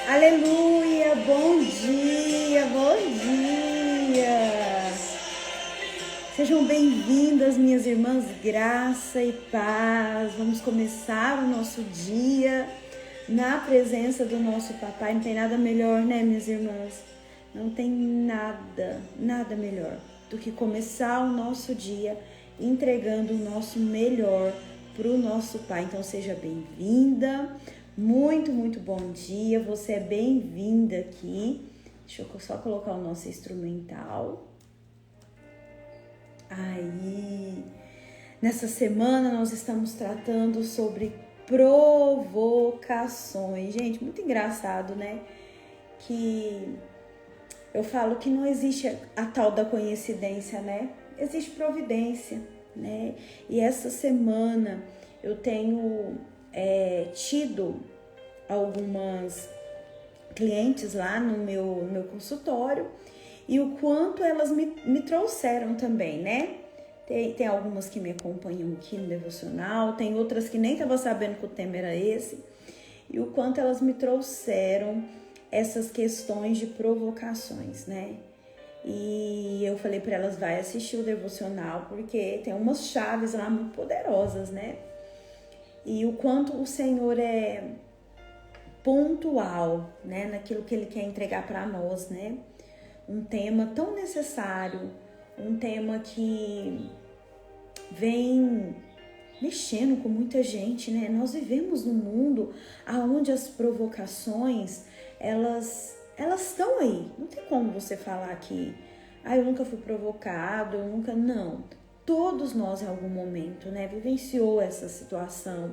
Aleluia, bom dia, bom dia. Sejam bem-vindas, minhas irmãs, graça e paz. Vamos começar o nosso dia na presença do nosso papai. Não tem nada melhor, né, minhas irmãs? Não tem nada melhor do que começar o nosso dia entregando o nosso melhor para o nosso pai. Então seja bem-vinda. Muito bom dia, você é bem-vinda aqui. Deixa eu só colocar o nosso instrumental. Aí, nessa semana nós estamos tratando sobre provocações. Gente, muito engraçado, né? Que eu falo que não existe a tal da coincidência, né? Existe providência, né? E essa semana eu tenho tido algumas clientes lá no meu consultório e o quanto elas me trouxeram também, né? Tem algumas que me acompanham aqui no devocional, tem outras que nem estavam sabendo que o tema era esse, e o quanto elas me trouxeram essas questões de provocações, né? E eu falei para elas, vai assistir o devocional, porque tem umas chaves lá muito poderosas, né? E o quanto o Senhor é pontual, né, naquilo que Ele quer entregar para nós, né? Um tema tão necessário, um tema que vem mexendo com muita gente, né? Nós vivemos num mundo onde as provocações, elas estão aí. Não tem como você falar que eu nunca fui provocado, eu nunca... Não. Todos nós, em algum momento, né, vivenciou essa situação.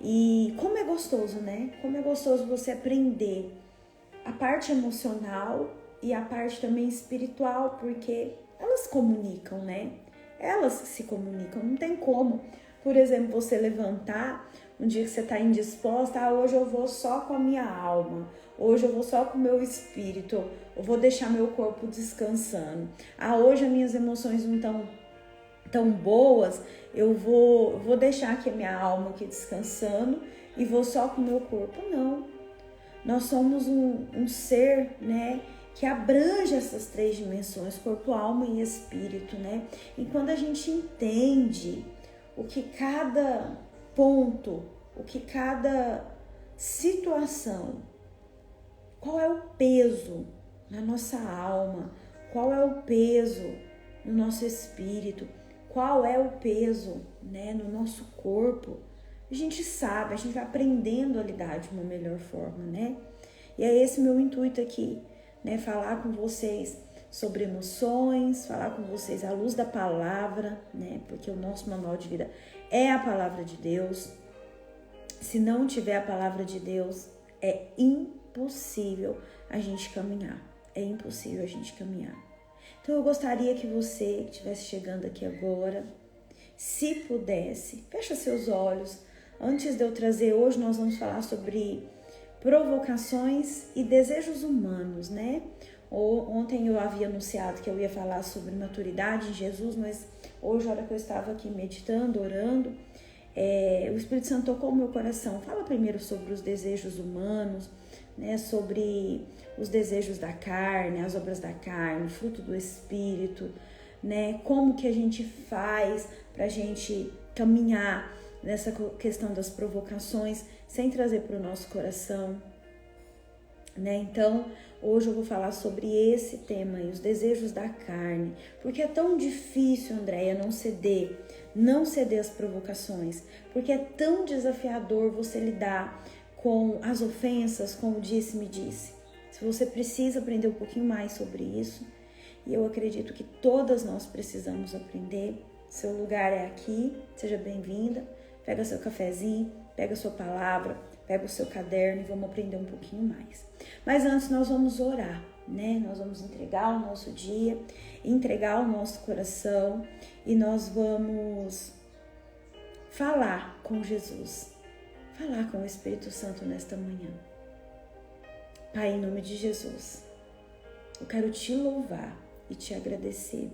E como é gostoso, né? Como é gostoso você aprender a parte emocional e a parte também espiritual, porque elas comunicam, né? Elas se comunicam, não tem como. Por exemplo, você levantar um dia que você está indisposta, hoje eu vou só com a minha alma, hoje eu vou só com o meu espírito, eu vou deixar meu corpo descansando. Hoje as minhas emoções não estão tão boas, eu vou deixar aqui a minha alma aqui descansando e vou só com o meu corpo. Não. Nós somos um ser, né, que abrange essas três dimensões, corpo, alma e espírito, né? E quando a gente entende o que cada ponto, o que cada situação, qual é o peso na nossa alma, qual é o peso no nosso espírito, qual é o peso, né, no nosso corpo, a gente sabe, a gente vai aprendendo a lidar de uma melhor forma, né? E é esse meu intuito aqui, né? Falar com vocês sobre emoções, falar com vocês à luz da palavra, né? Porque o nosso manual de vida é a palavra de Deus. Se não tiver a palavra de Deus, é impossível a gente caminhar. É impossível a gente caminhar. Então eu gostaria que você que estivesse chegando aqui agora, se pudesse, fecha seus olhos. Antes de eu trazer, hoje nós vamos falar sobre provocações e desejos humanos, né? Ontem eu havia anunciado que eu ia falar sobre maturidade em Jesus, mas hoje, na hora que eu estava aqui meditando, orando, o Espírito Santo tocou o meu coração. Fala primeiro sobre os desejos humanos, né? Sobre os desejos da carne, as obras da carne, fruto do Espírito, né? Como que a gente faz para a gente caminhar nessa questão das provocações sem trazer para o nosso coração, né? Então, hoje eu vou falar sobre esse tema aí, os desejos da carne, porque é tão difícil, Andréia, não ceder às provocações, porque é tão desafiador você lidar com as ofensas, com o disse-me-disse. Se você precisa aprender um pouquinho mais sobre isso, e eu acredito que todas nós precisamos aprender, seu lugar é aqui, seja bem-vinda, pega seu cafezinho, pega sua palavra, pega o seu caderno e vamos aprender um pouquinho mais. Mas antes nós vamos orar, né? Nós vamos entregar o nosso dia, entregar o nosso coração e nós vamos falar com Jesus, falar com o Espírito Santo nesta manhã. Pai, em nome de Jesus, eu quero te louvar e te agradecer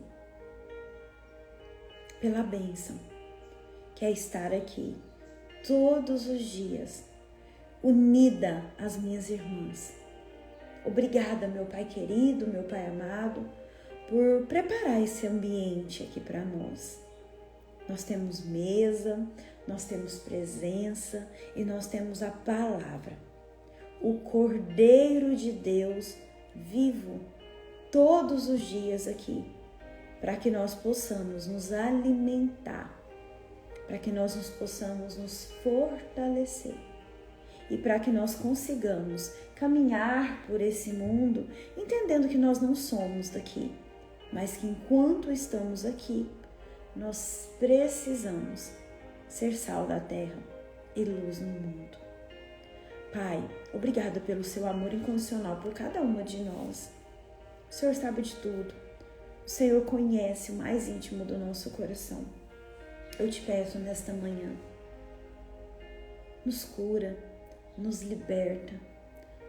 pela bênção que é estar aqui todos os dias unida às minhas irmãs. Obrigada, meu Pai querido, meu Pai amado, por preparar esse ambiente aqui para nós. Nós temos mesa, nós temos presença e nós temos a palavra. O Cordeiro de Deus vivo todos os dias aqui, para que nós possamos nos alimentar, para que nós possamos nos fortalecer e para que nós consigamos caminhar por esse mundo entendendo que nós não somos daqui, mas que enquanto estamos aqui, nós precisamos ser sal da terra e luz no mundo. Pai, obrigada pelo seu amor incondicional por cada uma de nós. O Senhor sabe de tudo. O Senhor conhece o mais íntimo do nosso coração. Eu te peço nesta manhã, nos cura, nos liberta,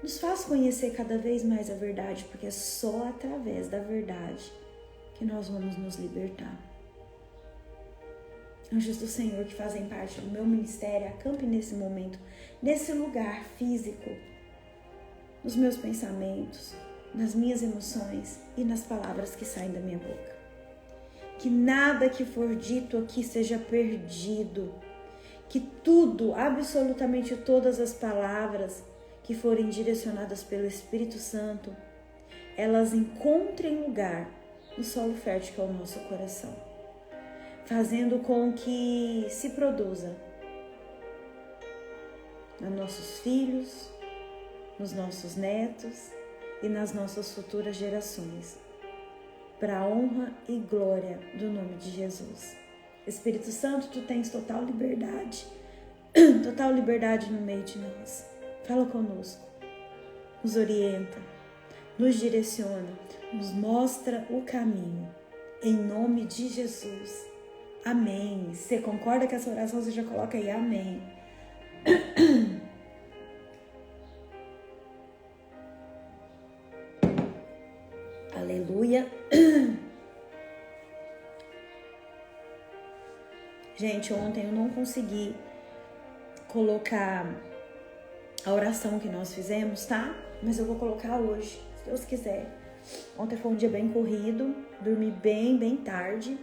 nos faz conhecer cada vez mais a verdade, porque é só através da verdade que nós vamos nos libertar. Anjos do Senhor que fazem parte do meu ministério, acampe nesse momento, nesse lugar físico, nos meus pensamentos, nas minhas emoções e nas palavras que saem da minha boca. Que nada que for dito aqui seja perdido, que tudo, absolutamente todas as palavras que forem direcionadas pelo Espírito Santo, elas encontrem lugar no solo fértil que é o nosso coração, fazendo com que se produza nos nossos filhos, nos nossos netos e nas nossas futuras gerações, para a honra e glória do nome de Jesus. Espírito Santo, tu tens total liberdade no meio de nós. Fala conosco, nos orienta, nos direciona, nos mostra o caminho. Em nome de Jesus. Amém. Se você concorda com essa oração, você já coloca aí amém. Aleluia. Gente, ontem eu não consegui colocar a oração que nós fizemos, tá? Mas eu vou colocar hoje, se Deus quiser. Ontem foi um dia bem corrido, dormi bem tarde,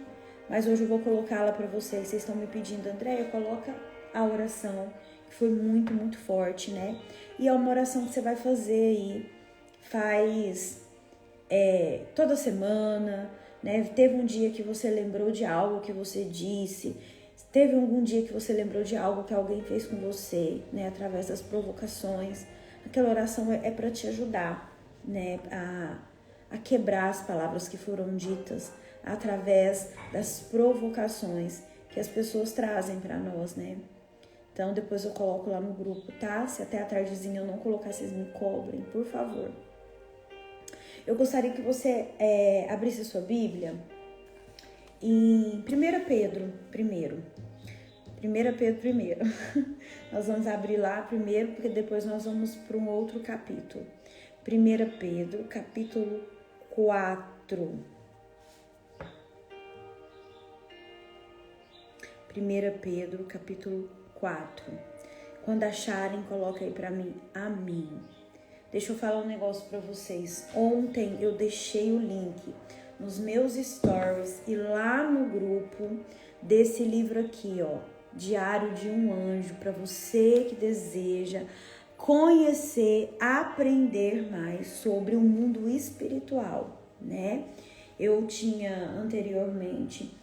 mas hoje eu vou colocá-la para vocês. Vocês estão me pedindo, Andréia, coloca a oração, que foi muito forte, né? E é uma oração que você vai fazer aí, faz toda semana, né? Teve um dia que você lembrou de algo que você disse, teve algum dia que você lembrou de algo que alguém fez com você, né? Através das provocações. Aquela oração é para te ajudar, né? A quebrar as palavras que foram ditas através das provocações que as pessoas trazem para nós, né? Então, depois eu coloco lá no grupo, tá? Se até a tardezinha eu não colocar, vocês me cobrem, por favor. Eu gostaria que você abrisse sua Bíblia em 1 Pedro primeiro. 1 Pedro primeiro. Nós vamos abrir lá primeiro, porque depois nós vamos para um outro capítulo. 1 Pedro, capítulo 4. 1 Pedro, capítulo 4. Quando acharem, coloca aí para mim. Amém. Deixa eu falar um negócio para vocês. Ontem eu deixei o link nos meus stories e lá no grupo desse livro aqui, ó, Diário de um Anjo, para você que deseja conhecer, aprender mais sobre o mundo espiritual, né? Eu tinha anteriormente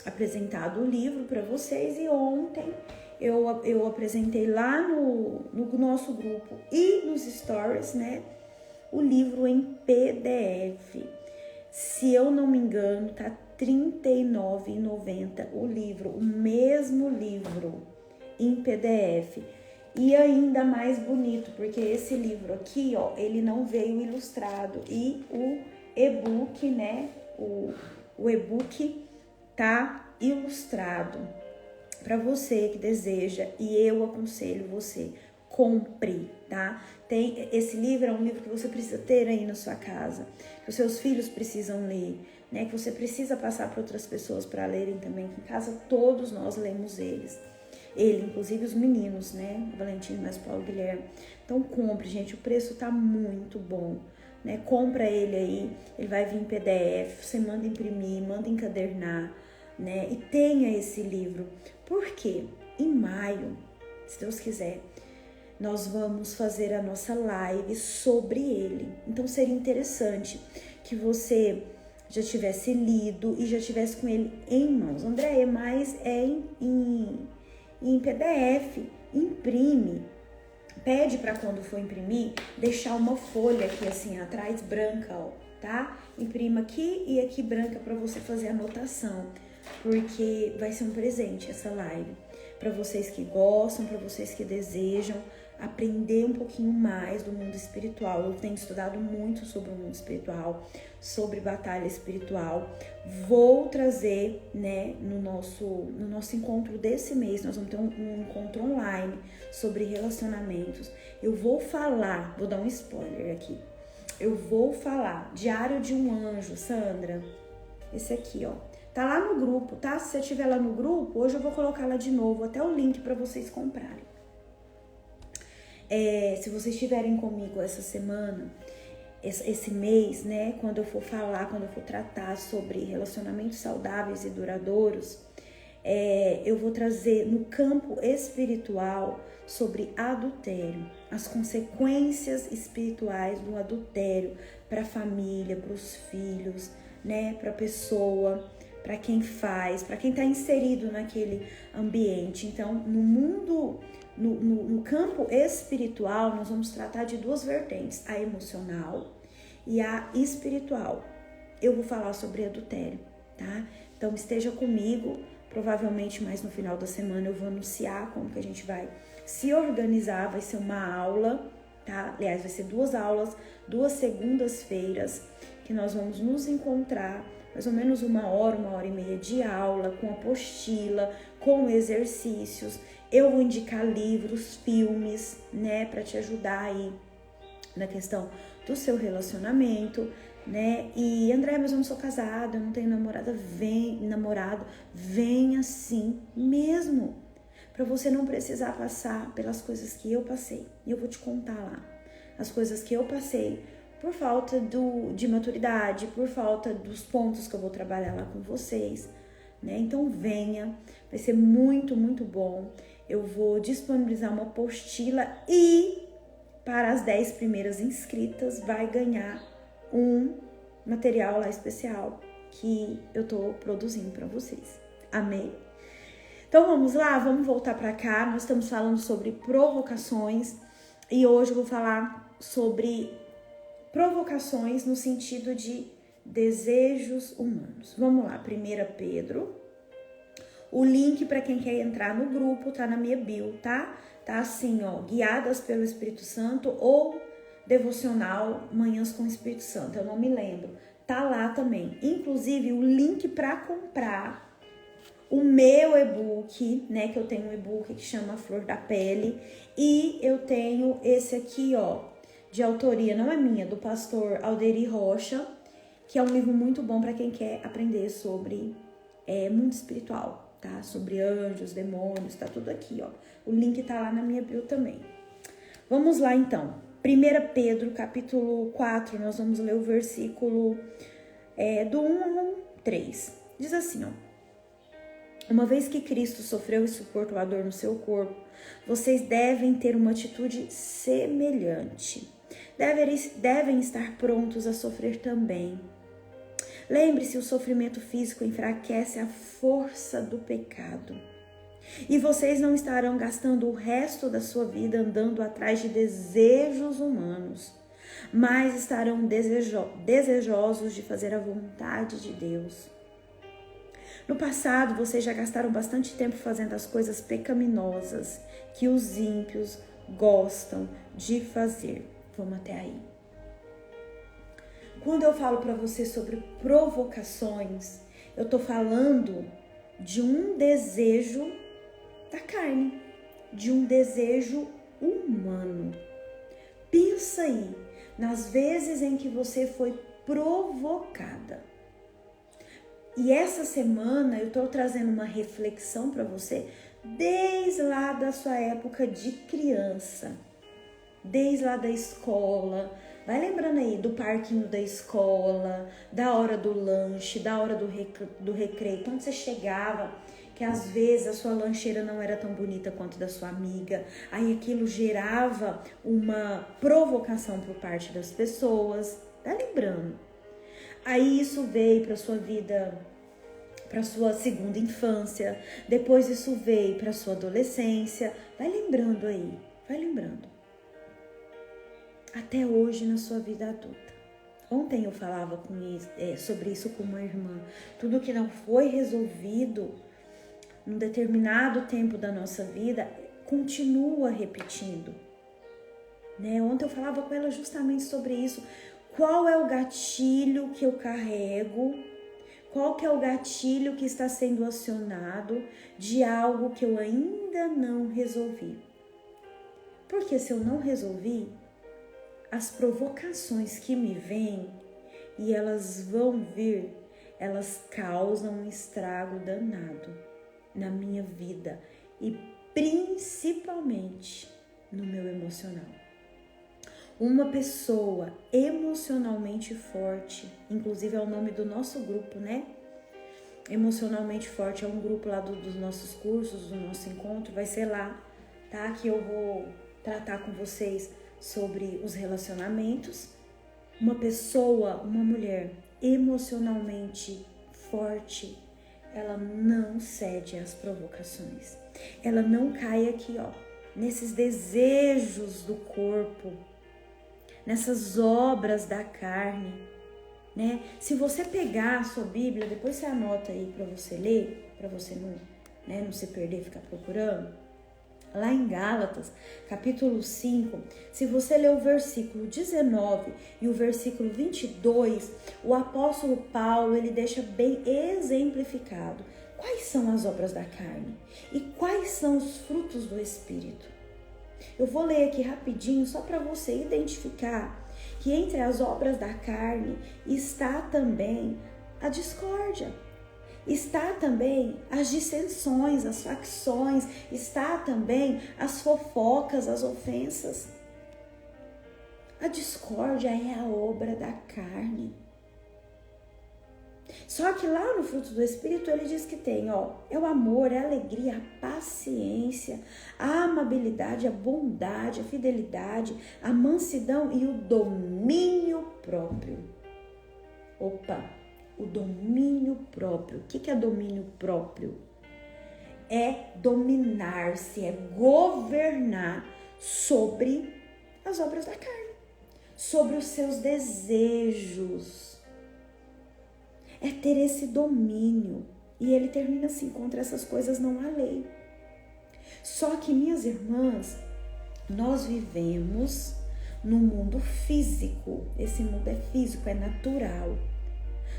apresentado o livro para vocês e ontem eu apresentei lá no nosso grupo e nos stories, né, o livro em PDF. Se eu não me engano, tá R$ 39,90 o livro, o mesmo livro em PDF. E ainda mais bonito, porque esse livro aqui, ó, ele não veio ilustrado e o e-book, né, o e-book tá ilustrado. Para você que deseja, e eu aconselho você, compre, tá? Esse livro é um livro que você precisa ter aí na sua casa, que os seus filhos precisam ler, né? Que você precisa passar para outras pessoas para lerem também, que em casa todos nós lemos eles. ele, inclusive os meninos, né? Valentim, mas Paulo, Guilherme. Então compre, gente, o preço tá muito bom, né? Compra ele aí, ele vai vir em PDF, você manda imprimir, manda encadernar, né? E tenha esse livro. Por quê? Em maio, se Deus quiser, nós vamos fazer a nossa live sobre ele. Então seria interessante que você já tivesse lido e já tivesse com ele em mãos. Andréia, mas é em PDF, imprime. Pede para quando for imprimir, deixar uma folha aqui assim atrás, branca, ó, tá? Imprima aqui e aqui branca para você fazer a anotação, porque vai ser um presente essa live. Para vocês que gostam, para vocês que desejam aprender um pouquinho mais do mundo espiritual. Eu tenho estudado muito sobre o mundo espiritual, sobre batalha espiritual. Vou trazer, né, no nosso encontro desse mês, nós vamos ter um encontro online sobre relacionamentos. Eu vou falar, vou dar um spoiler aqui. Eu vou falar Diário de um Anjo, Sandra. Esse aqui, ó. Tá lá no grupo, tá? Se você estiver lá no grupo, hoje eu vou colocar lá de novo, até o link para vocês comprarem. Se vocês estiverem comigo essa semana, esse mês, né, quando eu for falar, quando eu for tratar sobre relacionamentos saudáveis e duradouros, eu vou trazer no campo espiritual sobre adultério, as consequências espirituais do adultério para a família, para os filhos, né, para a pessoa, para quem faz, para quem está inserido naquele ambiente. Então, no campo espiritual, nós vamos tratar de duas vertentes, a emocional e a espiritual. Eu vou falar sobre adultério, tá? Então, esteja comigo, provavelmente mais no final da semana eu vou anunciar como que a gente vai se organizar, vai ser uma aula, tá? Aliás, vai ser 2 aulas, 2 segundas-feiras, que nós vamos nos encontrar, mais ou menos 1 hora, 1h30 de aula, com apostila, com exercícios. Eu vou indicar livros, filmes, né, para te ajudar aí na questão do seu relacionamento, né? E André, mas eu não sou casada, eu não tenho namorado, vem assim mesmo, para você não precisar passar pelas coisas que eu passei. E eu vou te contar lá as coisas que eu passei por falta de maturidade, por falta dos pontos que eu vou trabalhar lá com vocês, né? Então venha, vai ser muito, muito bom. Eu vou disponibilizar uma apostila e para as 10 primeiras inscritas vai ganhar um material lá especial que eu tô produzindo para vocês. Amém? Então vamos lá, vamos voltar para cá. Nós estamos falando sobre provocações e hoje eu vou falar sobre provocações no sentido de desejos humanos. Vamos lá, 1 Pedro. O link para quem quer entrar no grupo tá na minha bio, tá? Tá assim, ó, Guiadas pelo Espírito Santo ou Devocional Manhãs com o Espírito Santo, eu não me lembro. Tá lá também. Inclusive o link para comprar o meu e-book, né, que eu tenho um e-book que chama Flor da Pele, e eu tenho esse aqui, ó, de autoria, não é minha, do pastor Alderi Rocha, que é um livro muito bom para quem quer aprender sobre mundo espiritual, tá? Sobre anjos, demônios, tá tudo aqui, ó. O link tá lá na minha bio também. Vamos lá, então. 1 Pedro, capítulo 4, nós vamos ler o versículo do 1 ao 3. Diz assim, ó. Uma vez que Cristo sofreu e suportou a dor no seu corpo, vocês devem ter uma atitude semelhante. Devem estar prontos a sofrer também. Lembre-se, o sofrimento físico enfraquece a força do pecado. E vocês não estarão gastando o resto da sua vida andando atrás de desejos humanos, mas estarão desejosos de fazer a vontade de Deus. No passado, vocês já gastaram bastante tempo fazendo as coisas pecaminosas que os ímpios gostam de fazer. Vamos até aí. Quando eu falo para você sobre provocações, eu tô falando de um desejo da carne, de um desejo humano. Pensa aí nas vezes em que você foi provocada. E essa semana eu tô trazendo uma reflexão para você desde lá da sua época de criança, desde lá da escola. Vai lembrando aí do parquinho da escola, da hora do lanche, da hora do recreio, quando você chegava, que às vezes a sua lancheira não era tão bonita quanto da sua amiga, aí aquilo gerava uma provocação por parte das pessoas. Vai lembrando. Aí isso veio para sua vida, para sua segunda infância, depois isso veio para sua adolescência. Vai lembrando aí, vai lembrando. Até hoje na sua vida adulta. Ontem eu falava sobre isso com uma irmã. Tudo que não foi resolvido num determinado tempo da nossa vida continua repetindo. Né? Ontem eu falava com ela justamente sobre isso. Qual é o gatilho que eu carrego? Qual que é o gatilho que está sendo acionado de algo que eu ainda não resolvi? Porque se eu não resolvi, as provocações que me vêm, e elas vão vir, elas causam um estrago danado na minha vida e principalmente no meu emocional. Uma pessoa emocionalmente forte, inclusive é o nome do nosso grupo, né? Emocionalmente forte é um grupo lá dos nossos cursos, do nosso encontro, vai ser lá, tá? Que eu vou tratar com vocês sobre os relacionamentos. Uma pessoa, uma mulher emocionalmente forte, ela não cede às provocações. Ela não cai aqui, ó, nesses desejos do corpo, nessas obras da carne, né? Se você pegar a sua Bíblia, depois você anota aí para você ler, para você não se perder, ficar procurando. Lá em Gálatas, capítulo 5, se você ler o versículo 19 e o versículo 22, o apóstolo Paulo, ele deixa bem exemplificado quais são as obras da carne e quais são os frutos do Espírito. Eu vou ler aqui rapidinho só para você identificar que entre as obras da carne está também a discórdia. Está também as dissensões, as facções, está também as fofocas, as ofensas. A discórdia é a obra da carne. Só que lá no fruto do Espírito ele diz que tem, é o amor, é a alegria, a paciência, a amabilidade, a bondade, a fidelidade, a mansidão e o domínio próprio. O domínio próprio. O que é domínio próprio? É dominar-se, é governar sobre as obras da carne, sobre os seus desejos. É ter esse domínio. E ele termina assim: contra essas coisas não há lei. Só que, minhas irmãs, nós vivemos num mundo físico. Esse mundo é físico, é natural.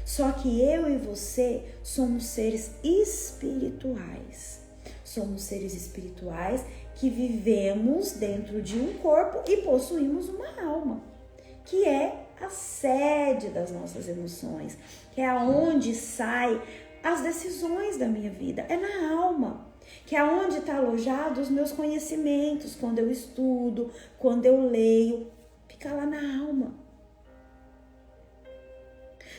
Só que eu e você somos seres espirituais. Somos seres espirituais que vivemos dentro de um corpo e possuímos uma alma, que é a sede das nossas emoções, que é aonde saem as decisões da minha vida, é na alma, que é aonde está alojado os meus conhecimentos, quando eu estudo, quando eu leio, fica lá na alma.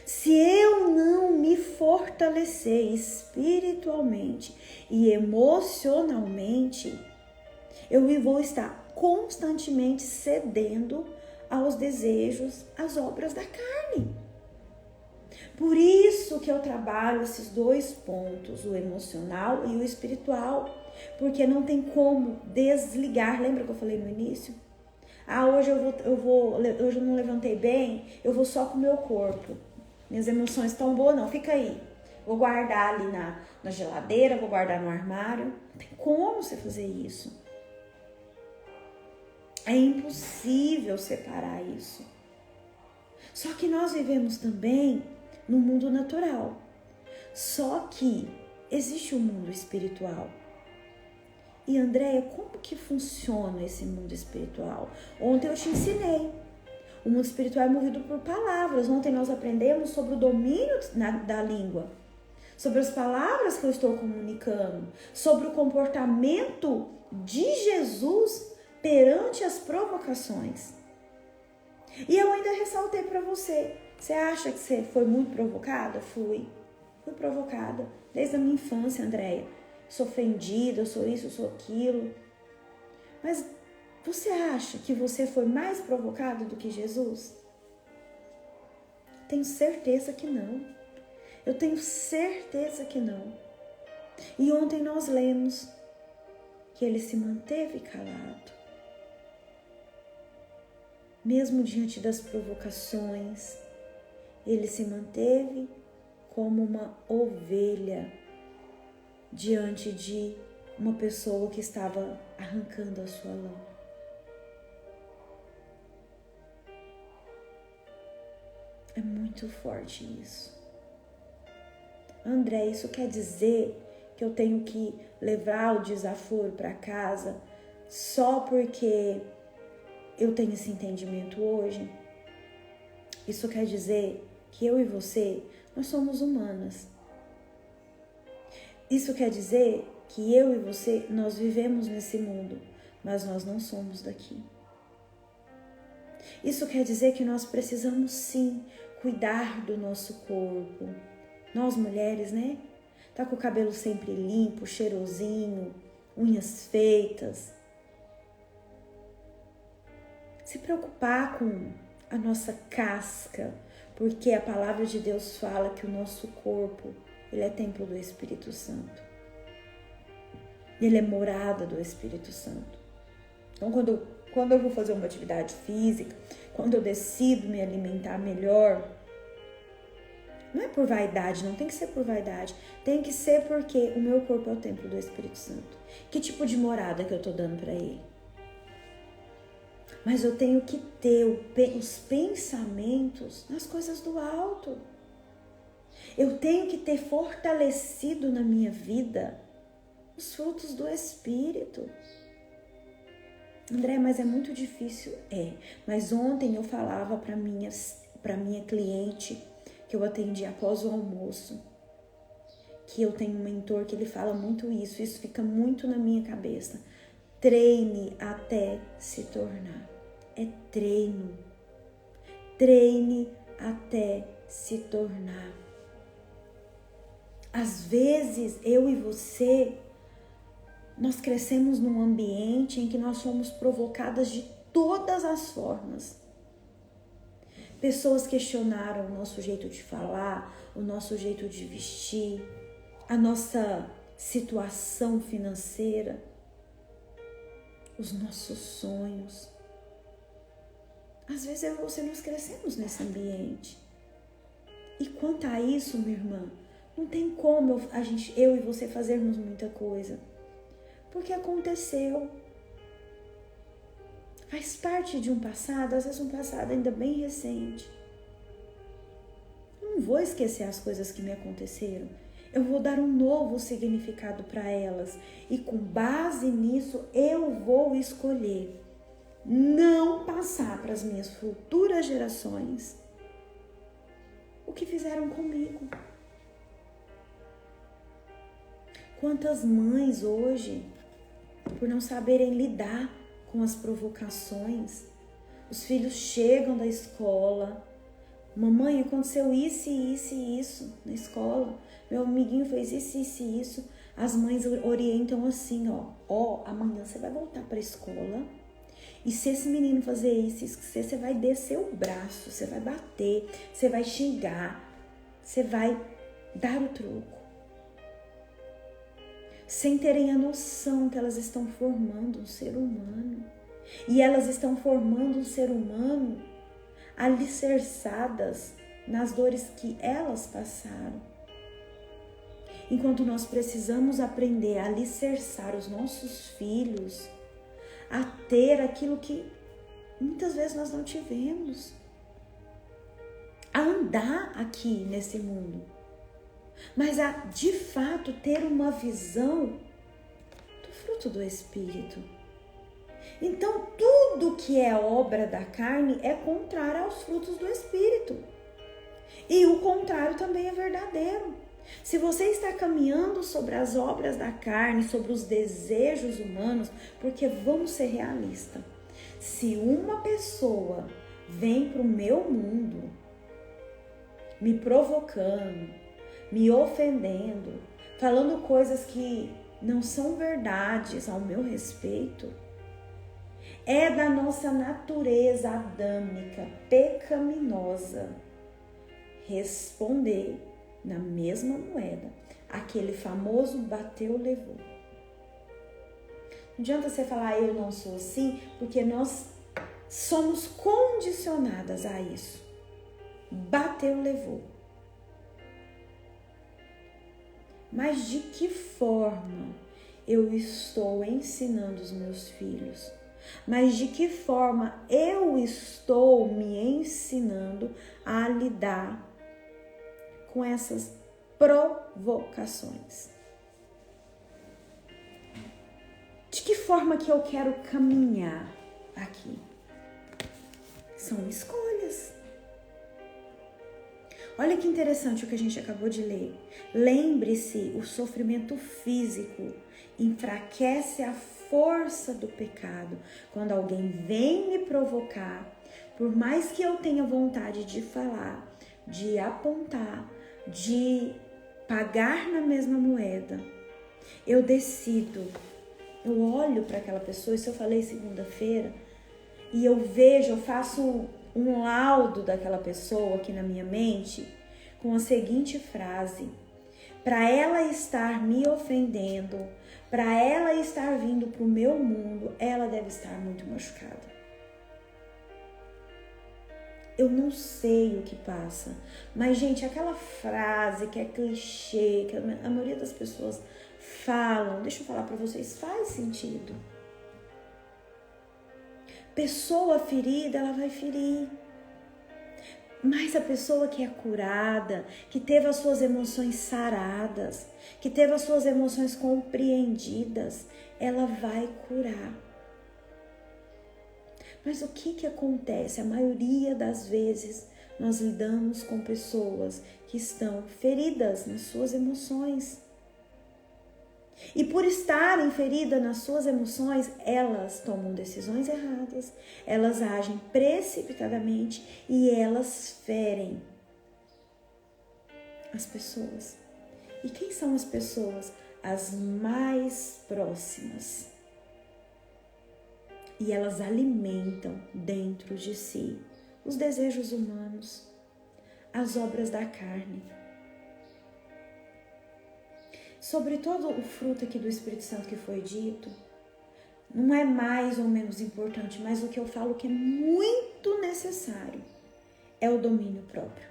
Se eu não me fortalecer espiritualmente e emocionalmente, eu vou estar constantemente cedendo aos desejos, às obras da carne. Por isso que eu trabalho esses dois pontos, o emocional e o espiritual, porque não tem como desligar. Lembra que eu falei no início? Hoje hoje eu não levantei bem, eu vou só com o meu corpo. Minhas emoções estão boas, não, fica aí. Vou guardar ali na geladeira, vou guardar no armário. Não tem como você fazer isso. É impossível separar isso. Só que nós vivemos também no mundo natural. Só que existe um mundo espiritual. E Andréia, como que funciona esse mundo espiritual? Ontem eu te ensinei. O mundo espiritual é movido por palavras. Ontem nós aprendemos sobre o domínio da língua, sobre as palavras que eu estou comunicando, sobre o comportamento de Jesus perante as provocações. E eu ainda ressaltei para você. Você acha que você foi muito provocada? Fui provocada desde a minha infância, Andréia. Sou ofendida, eu sou isso, eu sou aquilo. Mas você acha que você foi mais provocada do que Jesus? Tenho certeza que não. Eu tenho certeza que não. E ontem nós lemos que ele se manteve calado. Mesmo diante das provocações, ele se manteve como uma ovelha diante de uma pessoa que estava arrancando a sua lã. É muito forte isso. André, isso quer dizer que eu tenho que levar o desaforo para casa só porque eu tenho esse entendimento hoje? Isso quer dizer que eu e você, nós somos humanas. Isso quer dizer que eu e você, nós vivemos nesse mundo, mas nós não somos daqui. Isso quer dizer que nós precisamos sim cuidar do nosso corpo. Nós mulheres, né? Tá com o cabelo sempre limpo, cheirosinho, unhas feitas. Se preocupar com a nossa casca, porque a palavra de Deus fala que o nosso corpo, ele é templo do Espírito Santo. Ele é morada do Espírito Santo. Então, quando eu vou fazer uma atividade física, quando eu decido me alimentar melhor, não é por vaidade, não tem que ser por vaidade. Tem que ser porque o meu corpo é o templo do Espírito Santo. Que tipo de morada que eu tô dando para ele? Mas eu tenho que ter os pensamentos nas coisas do alto. Eu tenho que ter fortalecido na minha vida os frutos do Espírito. André, mas é muito difícil. Mas ontem eu falava para minha cliente que eu atendi após o almoço, que eu tenho um mentor que ele fala muito isso fica muito na minha cabeça. Treine até se tornar. É treino. Treine até se tornar. Às vezes, eu e você, nós crescemos num ambiente em que nós somos provocadas de todas as formas. Pessoas questionaram o nosso jeito de falar, o nosso jeito de vestir, a nossa situação financeira, os nossos sonhos. Às vezes eu e você nós crescemos nesse ambiente. E quanto a isso, minha irmã, não tem como eu e você fazermos muita coisa. Porque aconteceu. Faz parte de um passado, às vezes um passado ainda bem recente. Eu não vou esquecer as coisas que me aconteceram. Eu vou dar um novo significado para elas. E com base nisso, eu vou escolher não passar para as minhas futuras gerações o que fizeram comigo. Quantas mães hoje, por não saberem lidar com as provocações, os filhos chegam da escola, mamãe, aconteceu isso e isso e isso na escola, meu amiguinho fez isso e isso. As mães orientam assim, amanhã você vai voltar para a escola e se esse menino fazer isso, você vai descer o braço, você vai bater, você vai xingar, você vai dar o troco. Sem terem a noção que elas estão formando um ser humano. E elas estão formando um ser humano alicerçadas nas dores que elas passaram. Enquanto nós precisamos aprender a alicerçar os nossos filhos a ter aquilo que muitas vezes nós não tivemos. A andar aqui nesse mundo. Mas a, de fato, ter uma visão do fruto do Espírito. Então, tudo que é obra da carne é contrário aos frutos do Espírito. E o contrário também é verdadeiro. Se você está caminhando sobre as obras da carne, sobre os desejos humanos, porque vamos ser realistas, se uma pessoa vem para o meu mundo me provocando, me ofendendo, falando coisas que não são verdades ao meu respeito, é da nossa natureza adâmica, pecaminosa, responder na mesma moeda, aquele famoso bateu, levou. Não adianta você falar eu não sou assim, porque nós somos condicionadas a isso. Bateu, levou. Mas de que forma eu estou ensinando os meus filhos? Mas de que forma eu estou me ensinando a lidar com essas provocações? De que forma que eu quero caminhar aqui? São escolhas. Olha que interessante o que a gente acabou de ler. Lembre-se, o sofrimento físico enfraquece a força do pecado. Quando alguém vem me provocar, por mais que eu tenha vontade de falar, de apontar, de pagar na mesma moeda, eu decido, eu olho para aquela pessoa, isso eu falei segunda-feira, e eu vejo, eu faço um laudo daquela pessoa aqui na minha mente com a seguinte frase: para ela estar me ofendendo, para ela estar vindo para o meu mundo, ela deve estar muito machucada. Eu não sei o que passa, mas gente, aquela frase que é clichê, que a maioria das pessoas falam, deixa eu falar para vocês, faz sentido. Pessoa ferida, ela vai ferir. Mas a pessoa que é curada, que teve as suas emoções saradas, que teve as suas emoções compreendidas, ela vai curar. Mas o que acontece? A maioria das vezes nós lidamos com pessoas que estão feridas nas suas emoções. E por estarem feridas nas suas emoções, elas tomam decisões erradas, elas agem precipitadamente e elas ferem as pessoas. E quem são as pessoas? As mais próximas. E elas alimentam dentro de si os desejos humanos, as obras da carne. Sobre todo o fruto aqui do Espírito Santo que foi dito, não é mais ou menos importante, mas o que eu falo que é muito necessário é o domínio próprio.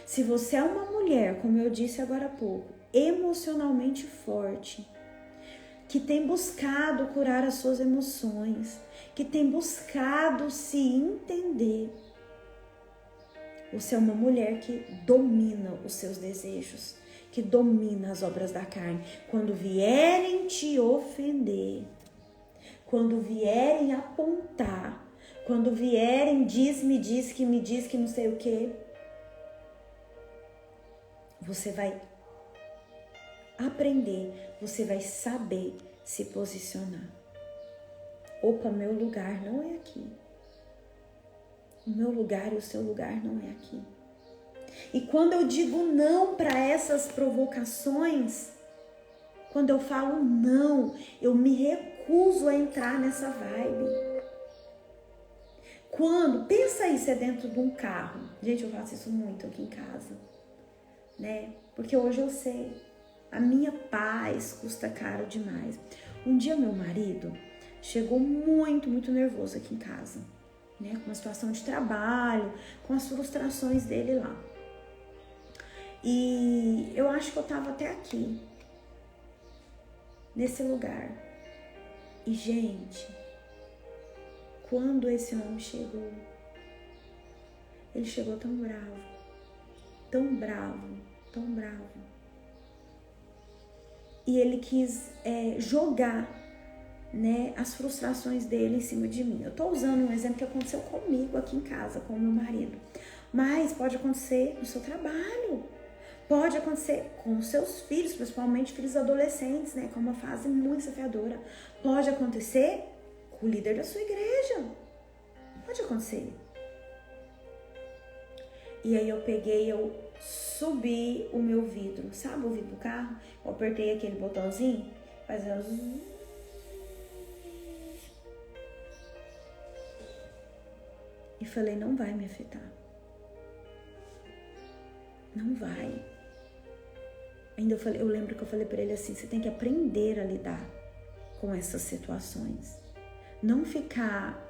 Se você é uma mulher, como eu disse agora há pouco, emocionalmente forte, que tem buscado curar as suas emoções, que tem buscado se entender, você é uma mulher que domina os seus desejos, que domina as obras da carne. Quando vierem te ofender, quando vierem apontar, quando vierem diz, que me diz que não sei o que, você vai aprender, você vai saber se posicionar. Opa, meu lugar não é aqui. O meu lugar e o seu lugar não é aqui. E quando eu digo não para essas provocações, quando eu falo não, eu me recuso a entrar nessa vibe. Quando, pensa aí, você é dentro de um carro. Gente, eu faço isso muito aqui em casa, né? Porque hoje eu sei, a minha paz custa caro demais. Um dia meu marido chegou muito nervoso aqui em casa, né? Com uma situação de trabalho, com as frustrações dele lá. E eu acho que eu tava até aqui, nesse lugar. E, gente, quando esse homem chegou, ele chegou tão bravo, tão bravo, tão bravo. E ele quis jogar, né, as frustrações dele em cima de mim. Eu tô usando um exemplo que aconteceu comigo aqui em casa, com o meu marido. Mas pode acontecer no seu trabalho. Pode acontecer com os seus filhos, principalmente filhos adolescentes, né? Que é uma fase muito desafiadora. Pode acontecer com o líder da sua igreja. Pode acontecer. E aí eu peguei, eu subi o meu vidro. Sabe o vidro do carro? Eu apertei aquele botãozinho, fazendo... E falei, não vai me afetar. Não vai. Ainda eu lembro que eu falei para ele assim, você tem que aprender a lidar com essas situações. Não ficar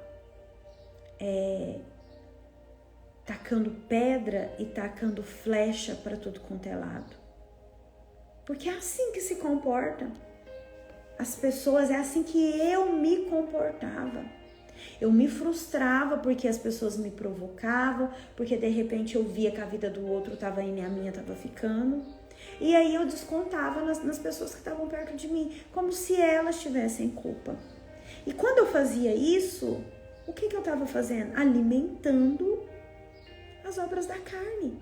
tacando pedra e tacando flecha para tudo quanto é lado. Porque é assim que se comporta. As pessoas, é assim que eu me comportava. Eu me frustrava porque as pessoas me provocavam, porque de repente eu via que a vida do outro estava indo e a minha estava ficando. E aí eu descontava nas pessoas que estavam perto de mim, como se elas tivessem culpa. E quando eu fazia isso, o que eu estava fazendo? Alimentando as obras da carne.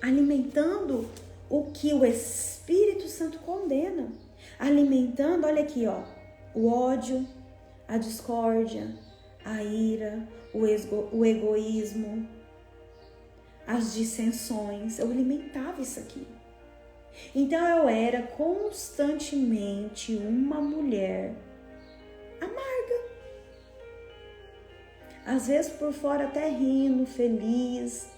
Alimentando o que o Espírito Santo condena. Alimentando, olha aqui, ó, o ódio, a discórdia, a ira, o egoísmo, as dissensões. Eu alimentava isso aqui. Então eu era constantemente uma mulher amarga. Às vezes por fora até rindo, feliz,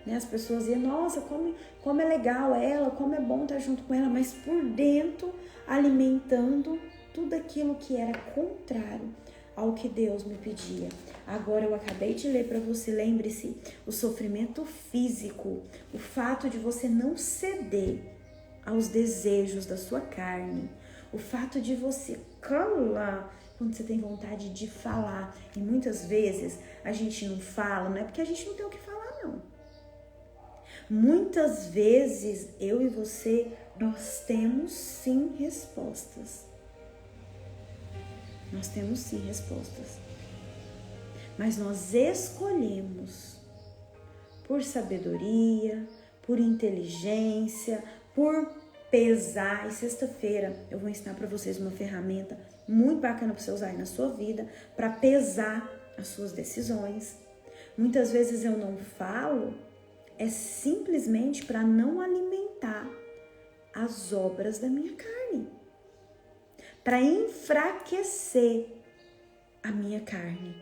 né? As pessoas diziam, nossa, como é legal ela, como é bom estar junto com ela, mas por dentro alimentando tudo aquilo que era contrário ao que Deus me pedia. Agora eu acabei de ler para você, lembre-se, o sofrimento físico, o fato de você não ceder aos desejos da sua carne, o fato de você calar quando você tem vontade de falar. E muitas vezes a gente não fala, não é porque a gente não tem o que falar, não. Muitas vezes eu e você, nós temos sim respostas. Nós temos sim respostas, mas nós escolhemos por sabedoria, por inteligência, por pesar. E sexta-feira eu vou ensinar para vocês uma ferramenta muito bacana para você usar aí na sua vida, para pesar as suas decisões. Muitas vezes eu não falo, é simplesmente para não alimentar as obras da minha carne, para enfraquecer a minha carne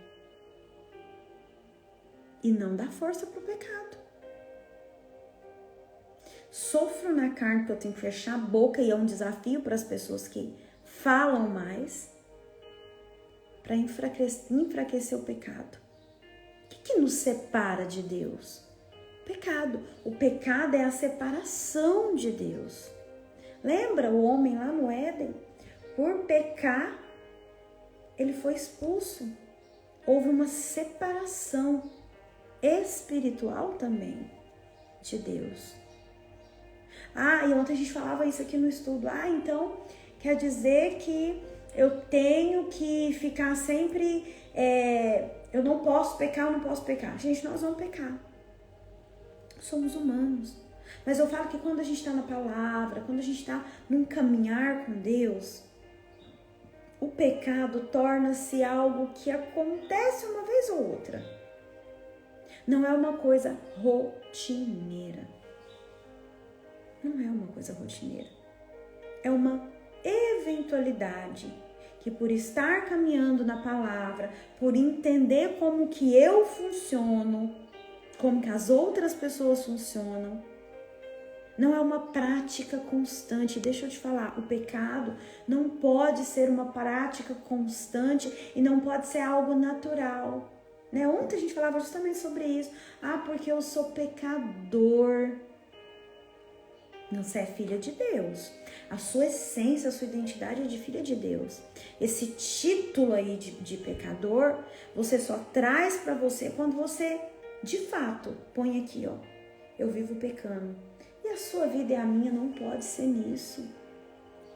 e não dar força para o pecado. Sofro na carne porque eu tenho que fechar a boca e é um desafio para as pessoas que falam mais, para enfraquecer o pecado. O que nos separa de Deus? Pecado. O pecado é a separação de Deus. Lembra o homem lá no Éden? Por pecar, ele foi expulso. Houve uma separação espiritual também de Deus. E ontem a gente falava isso aqui no estudo. Então quer dizer que eu tenho que ficar sempre... eu não posso pecar, eu não posso pecar. Gente, nós vamos pecar. Somos humanos. Mas eu falo que quando a gente está na palavra, quando a gente está num caminhar com Deus, o pecado torna-se algo que acontece uma vez ou outra. Não é uma coisa rotineira. Não é uma coisa rotineira. É uma eventualidade que, por estar caminhando na palavra, por entender como que eu funciono, como que as outras pessoas funcionam, não é uma prática constante. Deixa eu te falar, o pecado não pode ser uma prática constante e não pode ser algo natural, né? Ontem a gente falava justamente sobre isso. Porque eu sou pecador. Não, você é filha de Deus. A sua essência, a sua identidade é de filha de Deus. Esse título aí de pecador, você só traz para você quando você, de fato, põe aqui, ó, eu vivo pecando. E a sua vida e a minha não pode ser nisso.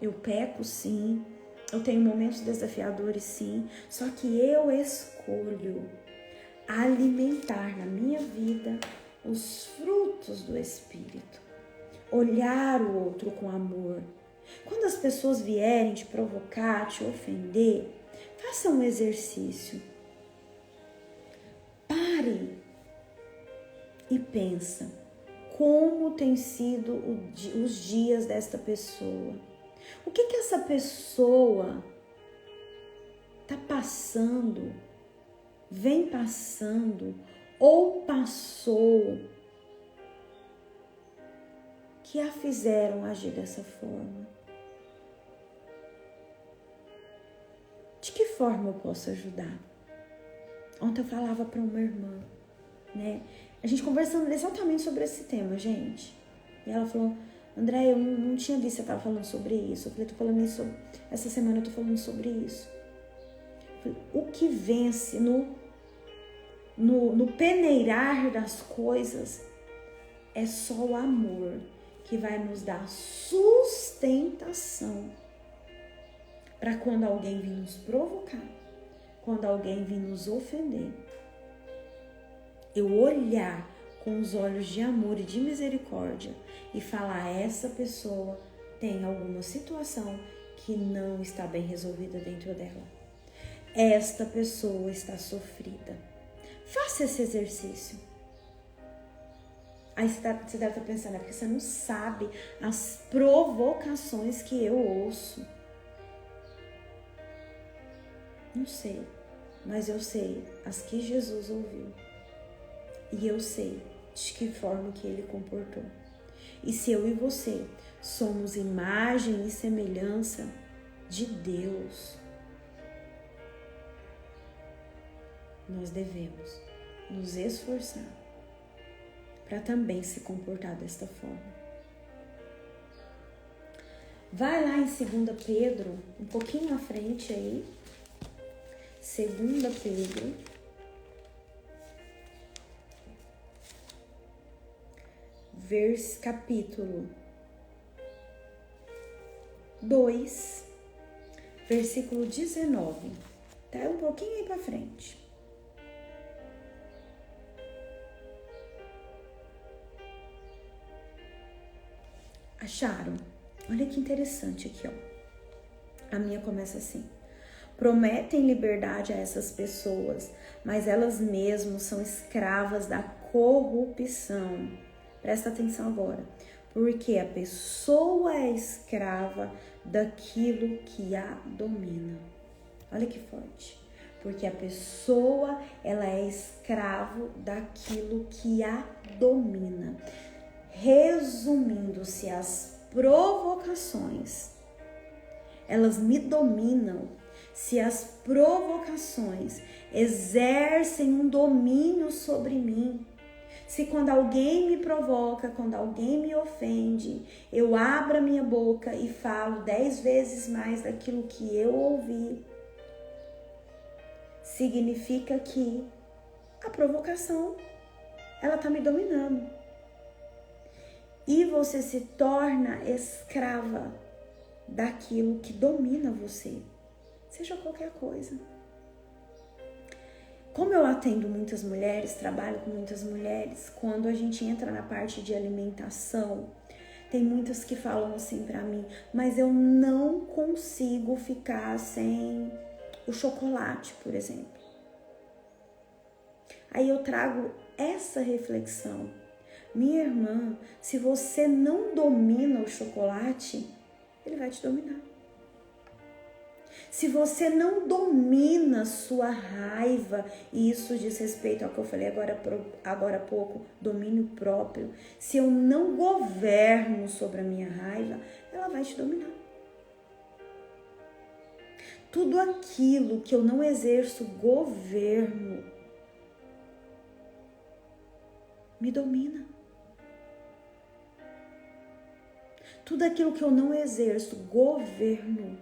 Eu peco sim, eu tenho momentos desafiadores sim, só que eu escolho alimentar na minha vida os frutos do Espírito. Olhar o outro com amor. Quando as pessoas vierem te provocar, te ofender, faça um exercício. Pare e pensa como tem sido os dias desta pessoa. O que essa pessoa está passando, vem passando ou passou que a fizeram agir dessa forma? De que forma eu posso ajudar? Ontem eu falava para uma irmã, né? A gente conversando exatamente sobre esse tema, gente. E ela falou, André, eu não tinha visto que você estava falando sobre isso. Eu falei, tô falando isso, essa semana eu tô falando sobre isso. Eu falei, o que vence no peneirar das coisas é só o amor que vai nos dar sustentação para quando alguém vir nos provocar, quando alguém vir nos ofender, eu olhar com os olhos de amor e de misericórdia e falar, essa pessoa tem alguma situação que não está bem resolvida dentro dela. Esta pessoa está sofrida. Faça esse exercício. Aí você deve estar pensando, é porque você não sabe as provocações que eu ouço. Não sei, mas eu sei as que Jesus ouviu. E eu sei de que forma que ele comportou. E se eu e você somos imagem e semelhança de Deus, nós devemos nos esforçar para também se comportar desta forma. Vai lá em 2 Pedro, um pouquinho à frente aí. 2 Pedro, capítulo 2, versículo 19. Tá um pouquinho aí para frente. Acharam? Olha que interessante aqui, ó. A minha começa assim. Prometem liberdade a essas pessoas, mas elas mesmas são escravas da corrupção. Presta atenção agora. Porque a pessoa é escrava daquilo que a domina. Olha que forte. Porque a pessoa, ela é escravo daquilo que a domina. Resumindo-se, as provocações, elas me dominam. Se as provocações exercem um domínio sobre mim, se quando alguém me provoca, quando alguém me ofende, eu abro a minha boca e falo 10 vezes mais daquilo que eu ouvi, significa que a provocação, ela tá me dominando. E você se torna escrava daquilo que domina você, seja qualquer coisa. Como eu atendo muitas mulheres, trabalho com muitas mulheres, quando a gente entra na parte de alimentação, tem muitas que falam assim pra mim, mas eu não consigo ficar sem o chocolate, por exemplo. Aí eu trago essa reflexão. Minha irmã, se você não domina o chocolate, ele vai te dominar. Se você não domina sua raiva, e isso diz respeito ao que eu falei agora há pouco, domínio próprio. Se eu não governo sobre a minha raiva, ela vai te dominar. Tudo aquilo que eu não exerço governo me domina. Tudo aquilo que eu não exerço governo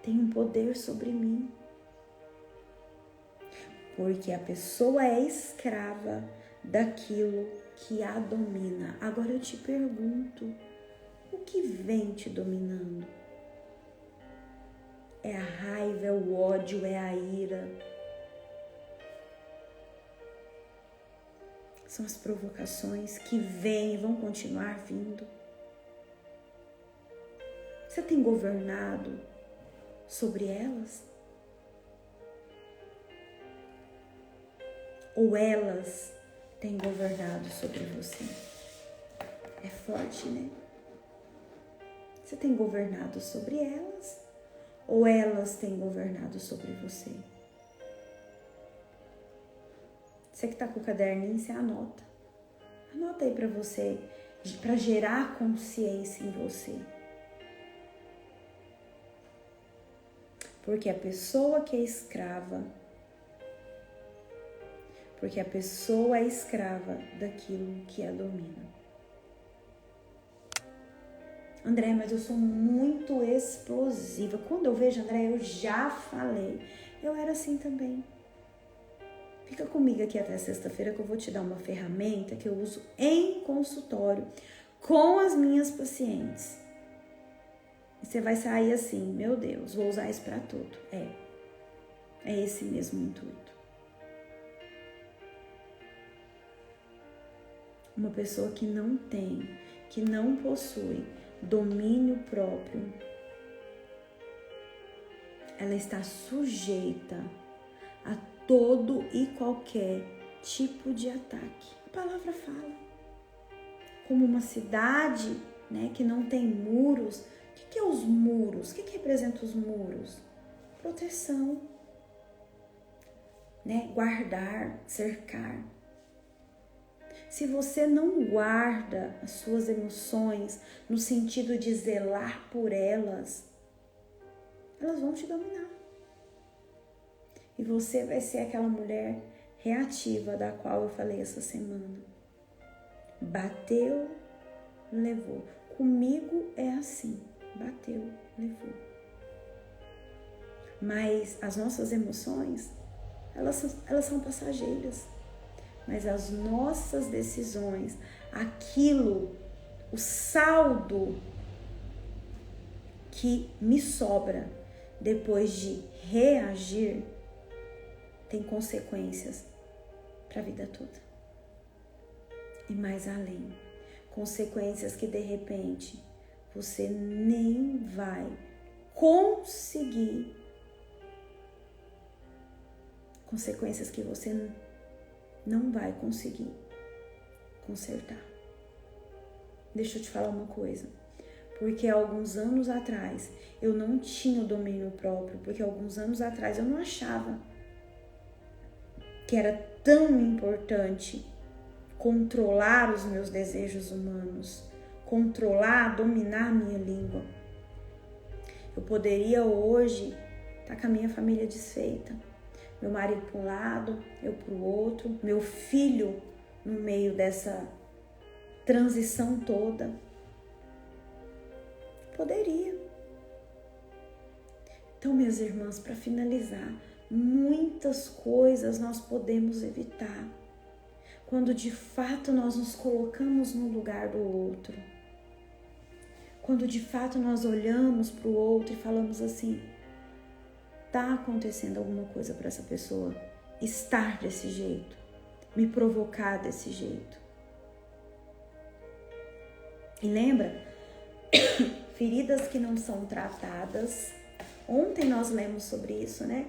tem um poder sobre mim. Porque a pessoa é escrava daquilo que a domina. Agora eu te pergunto, o que vem te dominando? É a raiva, é o ódio, é a ira? São as provocações que vêm e vão continuar vindo. Você tem governado sobre elas? Ou elas têm governado sobre você? É forte, né? Você tem governado sobre elas? Ou elas têm governado sobre você? Você que tá com o caderninho, você anota. Anota aí para você, para gerar consciência em você. Porque a pessoa que é escrava, porque a pessoa é escrava daquilo que a domina. André, mas eu sou muito explosiva. Quando eu vejo, André, eu já falei. Eu era assim também. Fica comigo aqui até sexta-feira que eu vou te dar uma ferramenta que eu uso em consultório com as minhas pacientes. E você vai sair assim, meu Deus, vou usar isso para tudo. É esse mesmo intuito. Uma pessoa que não tem, que não possui domínio próprio, ela está sujeita a todo e qualquer tipo de ataque. A palavra fala. Como uma cidade, né, que não tem muros. O que é os muros? O que representa os muros? Proteção, né? Guardar, cercar. Se você não guarda as suas emoções no sentido de zelar por elas, elas vão te dominar. E você vai ser aquela mulher reativa da qual eu falei essa semana. Bateu, levou. Comigo é assim. Bateu, levou. Mas as nossas emoções, elas são passageiras. Mas as nossas decisões, aquilo, o saldo que me sobra depois de reagir, tem consequências para a vida toda. E mais além, consequências que de repente você nem vai conseguir, consequências que você não vai conseguir consertar. Deixa eu te falar uma coisa. Porque alguns anos atrás eu não tinha o domínio próprio, porque alguns anos atrás eu não achava que era tão importante controlar os meus desejos humanos, controlar, dominar a minha língua. Eu poderia hoje estar com a minha família desfeita. Meu marido para um lado, eu para o outro, meu filho no meio dessa transição toda. Poderia. Então, minhas irmãs, para finalizar, muitas coisas nós podemos evitar quando de fato nós nos colocamos no lugar do outro. Quando de fato nós olhamos para o outro e falamos assim: tá acontecendo alguma coisa para essa pessoa estar desse jeito, me provocar desse jeito. E lembra, feridas que não são tratadas. Ontem nós lemos sobre isso, né?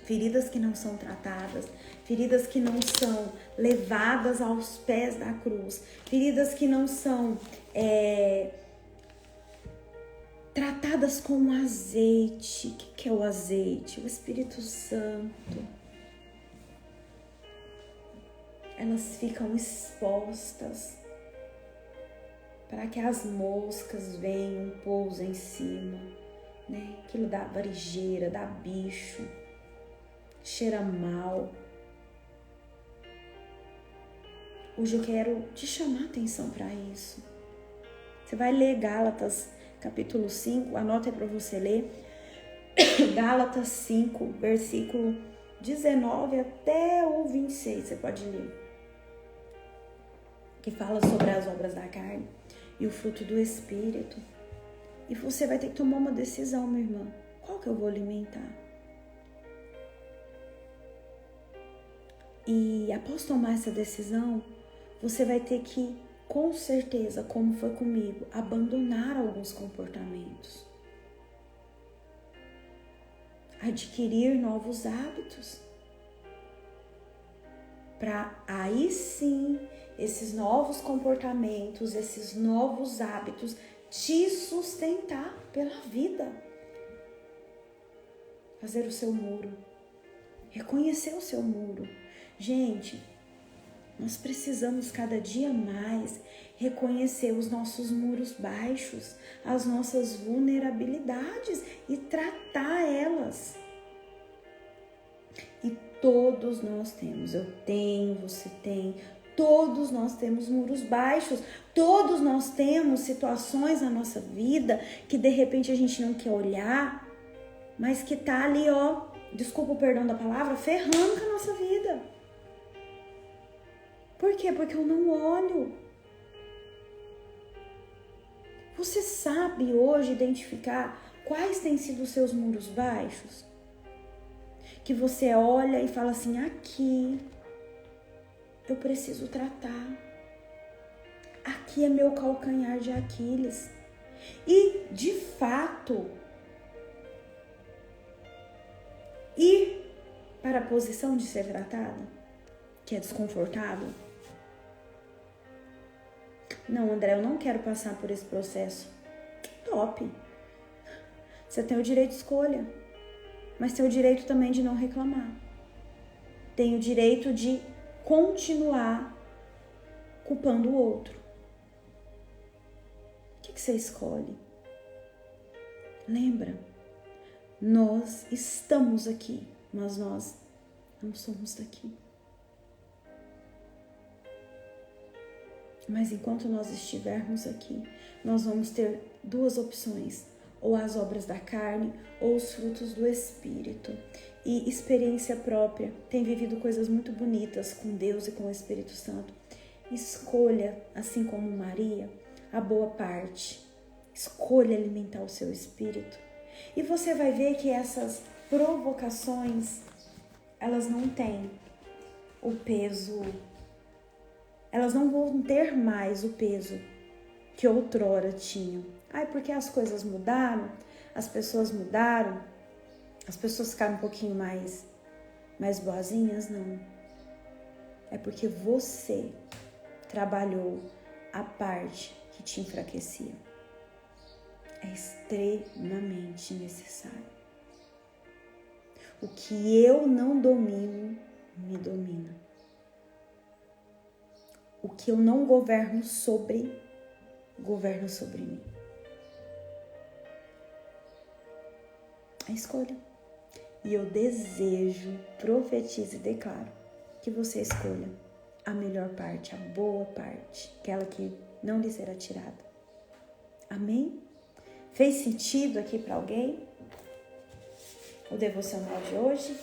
Feridas que não são tratadas, feridas que não são levadas aos pés da cruz, feridas que não são tratadas com azeite. O que é o azeite? O Espírito Santo. Elas ficam expostas para que as moscas venham, pousem em cima, né? Aquilo dá varijeira, dá bicho, cheira mal. Hoje eu quero te chamar a atenção para isso. Você vai ler Gálatas capítulo 5, anota aí para você ler. Gálatas 5, versículo 19 até o 26, você pode ler. Que fala sobre as obras da carne e o fruto do Espírito. E você vai ter que tomar uma decisão, minha irmã. Qual que eu vou alimentar? E após tomar essa decisão, você vai ter que, com certeza, como foi comigo, abandonar alguns comportamentos. Adquirir novos hábitos. Para aí sim, esses novos comportamentos, esses novos hábitos te sustentar pela vida. Fazer o seu muro. Reconhecer o seu muro. Gente, nós precisamos cada dia mais reconhecer os nossos muros baixos, as nossas vulnerabilidades e tratar elas. E todos nós temos, eu tenho, você tem, todos nós temos muros baixos, todos nós temos situações na nossa vida que de repente a gente não quer olhar, mas que tá ali, ó, desculpa o perdão da palavra, ferrando com a nossa vida. Por quê? Porque eu não olho. Você sabe hoje identificar quais têm sido os seus muros baixos? Que você olha e fala assim, aqui eu preciso tratar. Aqui é meu calcanhar de Aquiles. E, de fato, ir para a posição de ser tratado, que é desconfortável. Não, André, eu não quero passar por esse processo. Top. Você tem o direito de escolha. Mas tem o direito também de não reclamar. Tem o direito de continuar culpando o outro. O que você escolhe? Lembra, nós estamos aqui, mas nós não somos daqui. Mas enquanto nós estivermos aqui, nós vamos ter duas opções. Ou as obras da carne, ou os frutos do Espírito. E experiência própria, tem vivido coisas muito bonitas com Deus e com o Espírito Santo. Escolha, assim como Maria, a boa parte. Escolha alimentar o seu espírito. E você vai ver que essas provocações, elas não têm o peso, elas não vão ter mais o peso que outrora tinham. Ai, porque as coisas mudaram, as pessoas mudaram, as pessoas ficaram um pouquinho mais boazinhas? Não. É porque você trabalhou a parte que te enfraquecia. É extremamente necessário. O que eu não domino, me domina. O que eu não governo sobre, governa sobre mim. A escolha. E eu desejo, profetizo e declaro que você escolha a melhor parte, a boa parte, aquela que não lhe será tirada. Amém? Fez sentido aqui para alguém o devocional de hoje?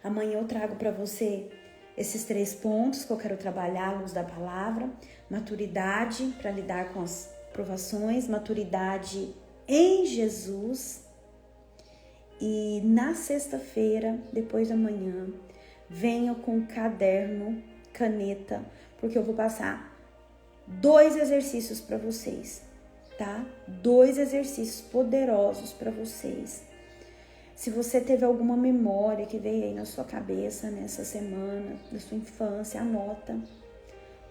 Amanhã eu trago para você esses 3 pontos que eu quero trabalhar à luz da palavra. Maturidade para lidar com as provações, maturidade em Jesus. E na sexta-feira, depois da manhã, venha com caderno, caneta, porque eu vou passar 2 exercícios para vocês, tá? 2 exercícios poderosos para vocês. Se você teve alguma memória que veio aí na sua cabeça nessa semana, da sua infância, anota,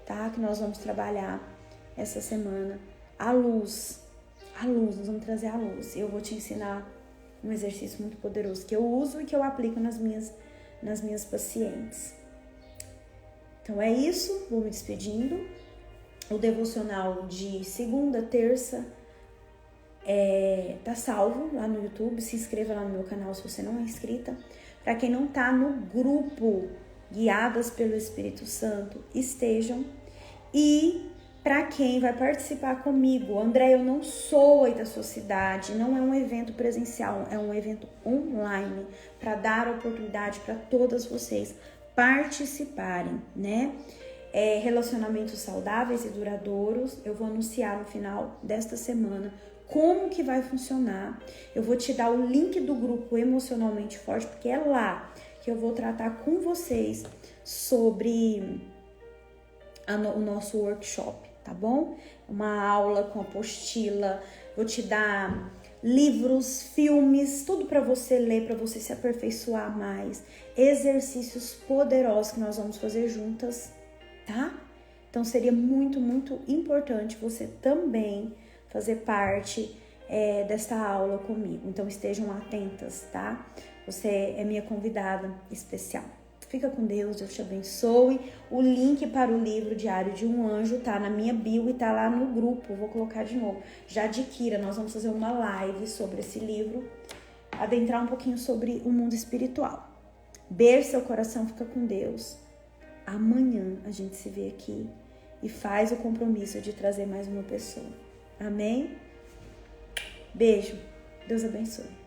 tá? Que nós vamos trabalhar essa semana a luz, nós vamos trazer a luz. Eu vou te ensinar um exercício muito poderoso que eu uso e que eu aplico nas minhas pacientes. Então é isso, vou me despedindo. O devocional de segunda, terça tá salvo lá no YouTube. Se inscreva lá no meu canal se você não é inscrita. Para quem não tá no grupo Guiadas pelo Espírito Santo, estejam. E para quem vai participar comigo, André, eu não sou aí da sua cidade, não é um evento presencial, é um evento online para dar oportunidade para todas vocês participarem, né? Relacionamentos saudáveis e duradouros. Eu vou anunciar no final desta semana como que vai funcionar. Eu vou te dar o link do grupo Emocionalmente Forte, porque é lá que porque eu vou tratar com vocês sobre o nosso workshop, tá bom? Uma aula com apostila, vou te dar livros, filmes, tudo para você ler, para você se aperfeiçoar mais, exercícios poderosos que nós vamos fazer juntas, tá? Então seria muito, muito importante você também fazer parte desta aula comigo. Então estejam atentas, tá? Você é minha convidada especial. Fica com Deus, Deus te abençoe. O link para o livro Diário de um Anjo tá na minha bio e tá lá no grupo. Vou colocar de novo. Já adquira, nós vamos fazer uma live sobre esse livro, adentrar um pouquinho sobre o mundo espiritual. Beijo seu coração, fica com Deus. Amanhã a gente se vê aqui e faz o compromisso de trazer mais uma pessoa. Amém? Beijo. Deus abençoe.